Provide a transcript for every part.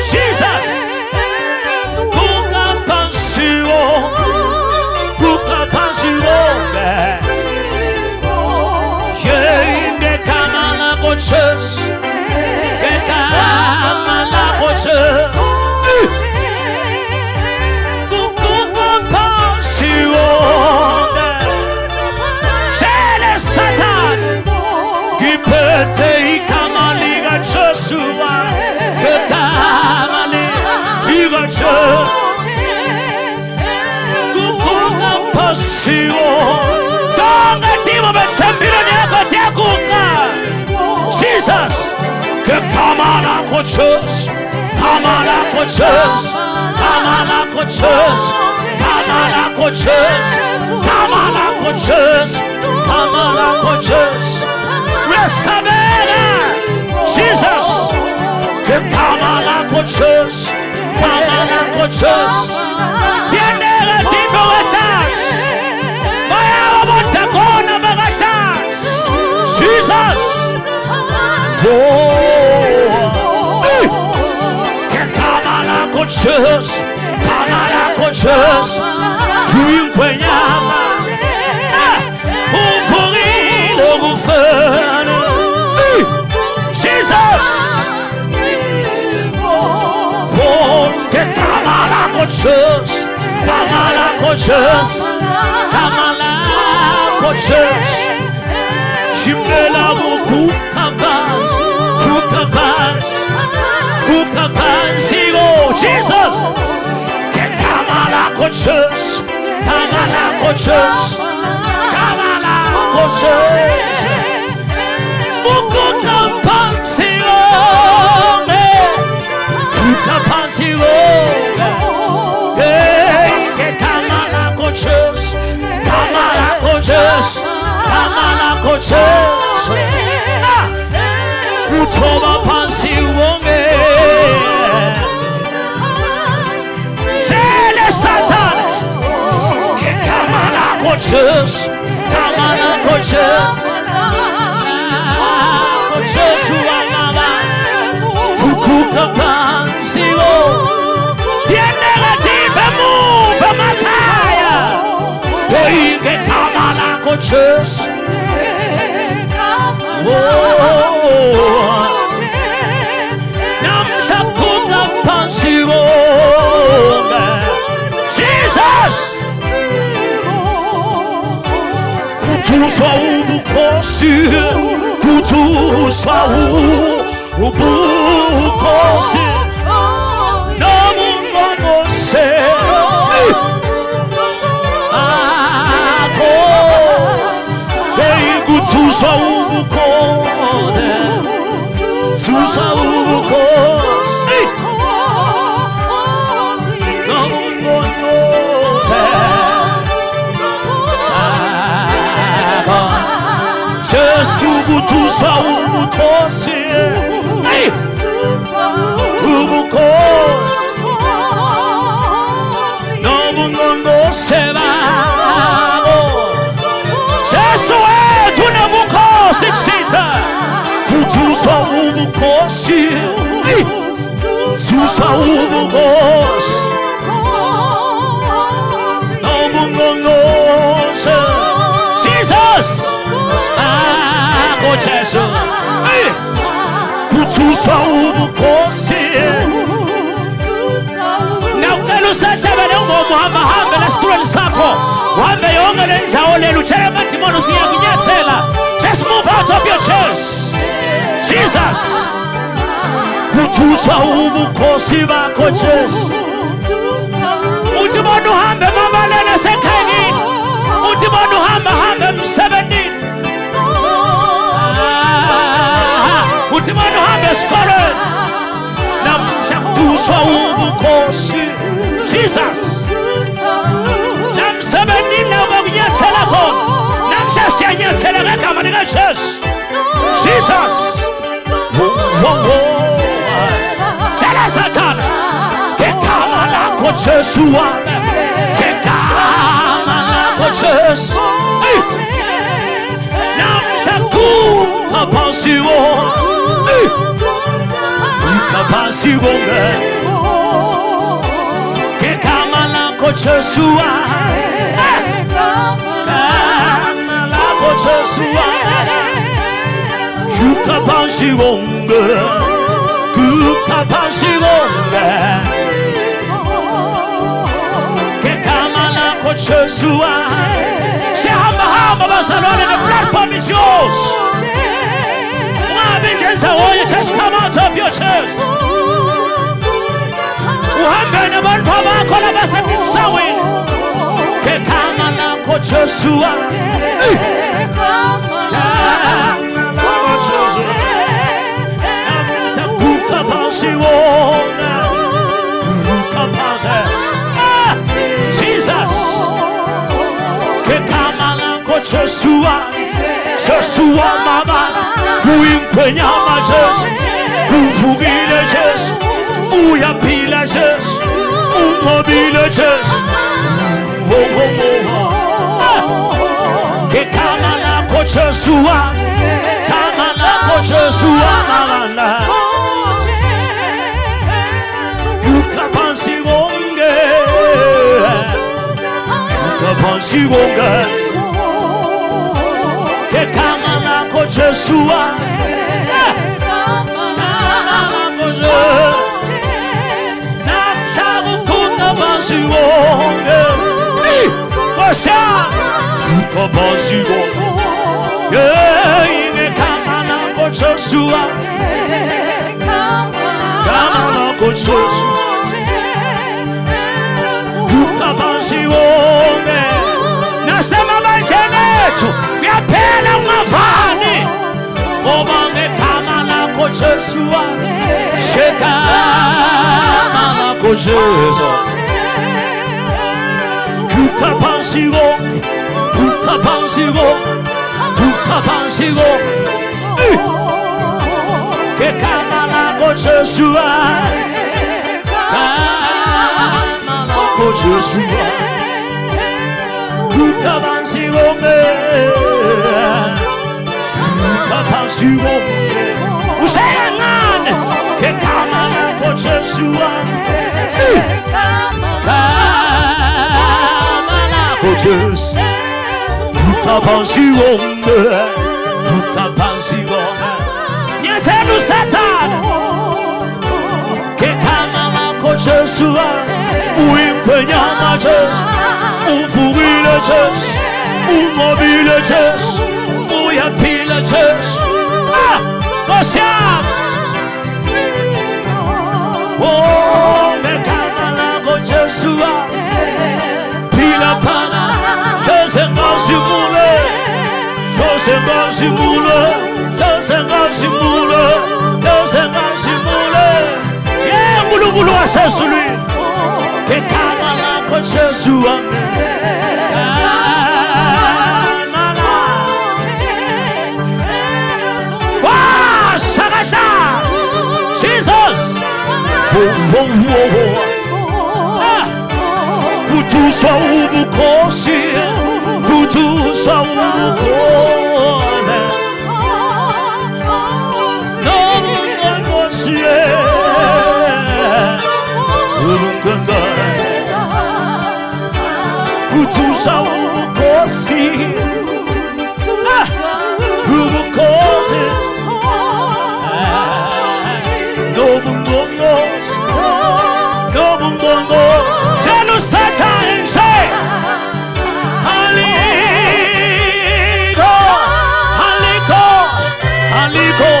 Jesus, Jesus, come on, Uncle Church. Come on, Uncle Church. Come on, Uncle Church. Come on, Uncle Church. Come on, Uncle Church. Come on, Uncle Church. Resavera, Jesus, come on, Uncle Church. Come on, Uncle Church. Tiendera tipo thanks. Maya watakona mega thanks. Jesus. Jesus, Kamala Coaches, Juin Peñama, Jesus, Kamala Coaches, Kamala Coaches, Kamala Coaches, Chimela Kukapas, Kukapas, Kukapas, Jesus, Kamala Coaches, Kamala Coaches, Kamala Coaches, Kukapansio, Kukapansio, Kamala Coaches, Kamala Coaches, Kamala Coaches, Kutoba Pansio. Satan, Kamala Coaches, Kamala Coaches, Coaches who are Mama, Kukuka Pansio, Tiendera Tipa Move, Mataya, Kamala Coaches, Namsa Kuka Pansio. Jesus, kutuswa ubukosi, kutuswa ubukosi, namungongose, ako, kutuswa ubukosi, kutuswa ubukosi. Subutusa ubutosi, ubuko, no bungondo sebabo. Jesu tu na buko sixita, kutusa ubukosi, susa ubukos, no bungondo se, Jesus. Jesus, kutusa ubukosi. Na ukalusata balongo muhamba hamba na stura sako. Wambe yonga lenza ole luchera matimono siya kunyatsela. Just move out of your chairs. Jesus. Kutusa ubukosi bako Jesus. Utimono hamba mama lena sekani. Utimono hamba msebeni. Utimano habe skole nam shaktusa ubukosi Jesus nam sabeni na bagyatsela ko nam shasyanyatsela kama ni Jesus Chala Satana ke kama la ko Jesus ke kama la ko Jesus nam shaku kapasio ukapasi wonge kekama lako Joshua kama lako Joshua ukapasi wonge ukapasi wonge kekama lako Joshua sihamba hamba bazalwane, the platform is yours. Just come out of your chairs. Uhambe na bantu bakho labasethi sawini kekama lako Joshua Jesus kekama lako Joshua Joshua mama uyinkwenya Jesu uvukile Jesu uyaphila Jesu unqobile Jesu kekama lakho Joshua kama lakho Joshua mama ukaphansi wonke ukaphansi wonke kekama lakho Joshua ukaphansi wonke Osha ukaphansi wonke kekama lakho Joshua kama lakho Joshua ukaphansi wonke nasema maisha kuyaphela ungavani ngoba ngekama lakho Joshua shekama lakho Jesu ukaphansi wonke ukaphansi wonke ukaphansi wonke ngekama lakho Joshua kama lakho Joshua ukaphansi wonke ukaphansi wonke useyancane ngekama lakho Joshua kama lakho Jesu ukaphansi wonke ukaphansi wonke nyaselu Satan ngekama lakho Joshua uyinkwenya Jesu uvukile Jesu unqobile Jesu uyaphila Jesu Nkosi yami ngekama lakho Joshua phila phana hlose ngazimule hlose ngazimule hlose ngazimule hlose ngazimule uNkulunkulu wasezulwini ngekama lakho Joshua Jesus kutuswa ubukhosi kutuswa ubukhosi nobukhosi ubukhosi kutuswa ubukhosi ubukhosi Tell us Satan and say, Haliko, Haliko, Haliko.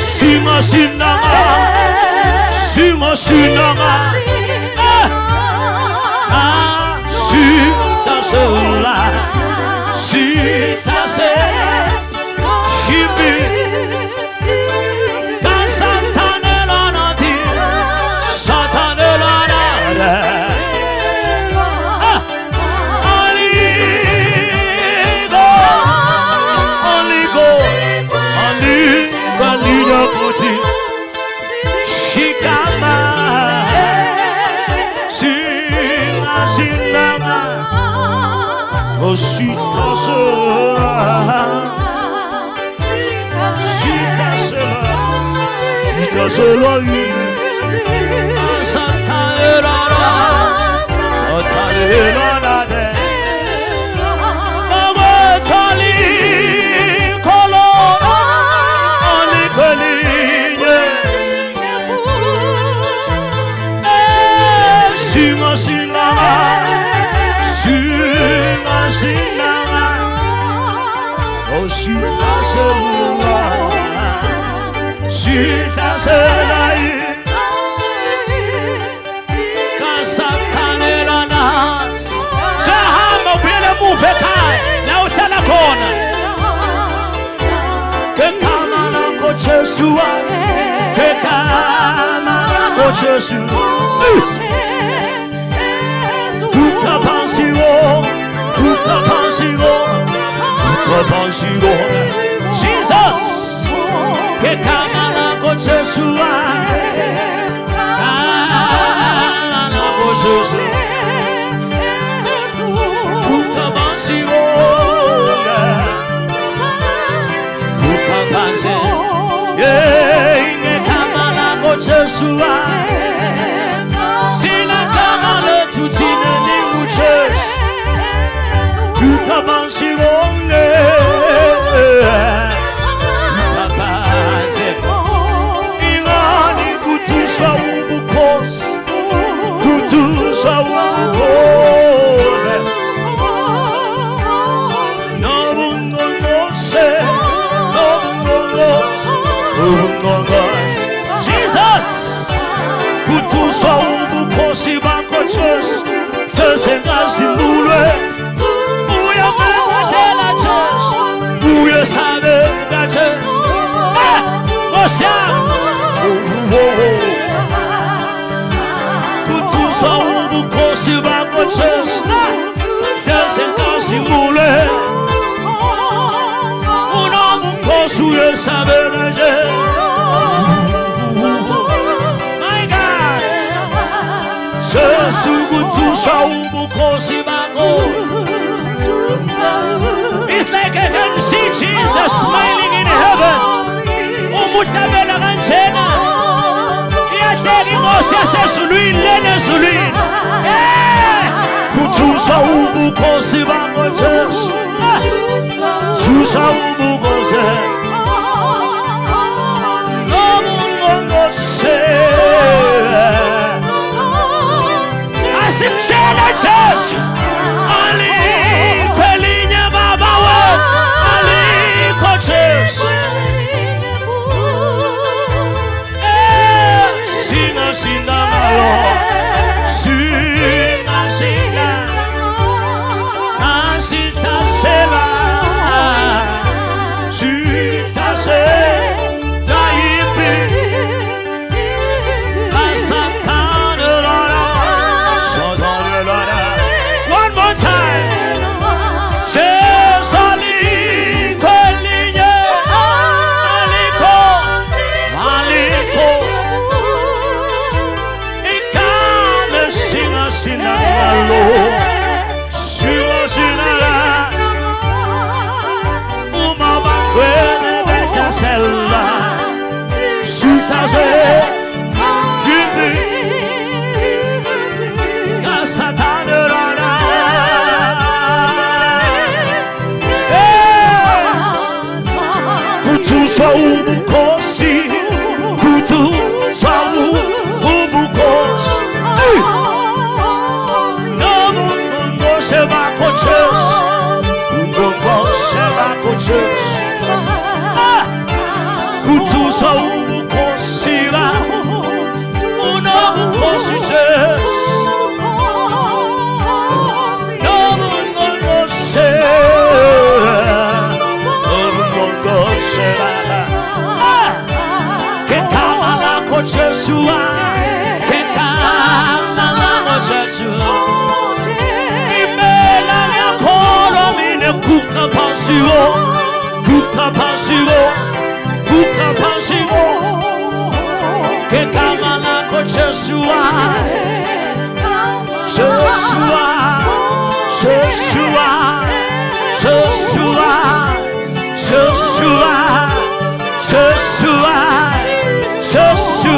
Sima sinama, sima sinama. Sita sola, sita se, shibi. She Jesus, que kama lako Yesu, sina kama letu jina ni Yesu, tutabansiwonge, tutabanse, ingani kutusha ubukosi, kutusha ubukosi, nobungongose, Jesus, kutusha ubukosi bako Yesu, tesengasimulwe, uya mangatela Yesu, uya sabela Yesu, Mosia, kutusha ubukosi bako Yesu, tesengasimulwe, unobukosi uya sabela Yesu. It's like I can see Jesus smiling in heaven. Umutabela kanjena. Iyahleka inkosi yasesulwini lena ezulwini. Kuthuswa ubukhosi bakho Jesu. Thuswa ubukhosi. Nobungongose. Asimtshela Jesu, alikho elinye baba wethu, alikho Jesu. Singa sinda malo, singa sinda, nasita sela, sita sela ipi, asatana lora. One more time. Jesu aliko elinye, aliko, ikane singa sinda malo, singa sinda, umama kwene beta sela, sita se, gibi. Satana rana, kutuswa ubukosi, kutuswa ubukosi. Nobungongose bakho Jesu, ungongose bakho Jesu. Kutuswa ubukosi bakho, unobukosi Jesu. Joshua, que canta la Joshua. Imela ya koro mine kuka pasivo, kuka pasivo, kuka pasivo. Que canta la Joshua, Joshua, Joshua, Joshua, Joshua, Joshua, Joshua.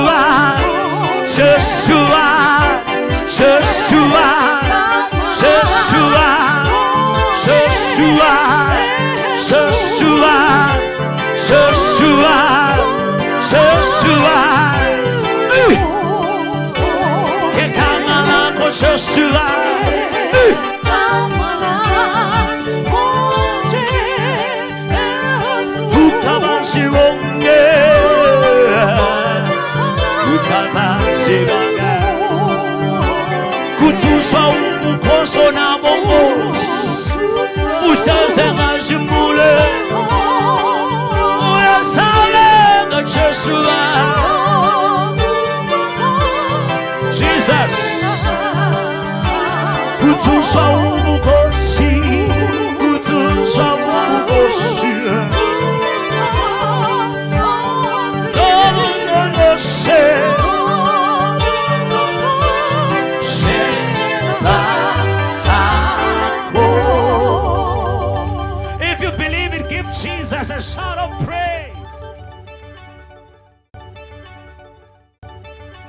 Joshua. Ukabashibonge, ukabashibonge, kutuswa umukoso na mongos, utazenga jimule, uyasalenga Joshua. Jesus, kutuswa umukosi, kutuswa umukosi. If you believe it, give Jesus a shout of praise.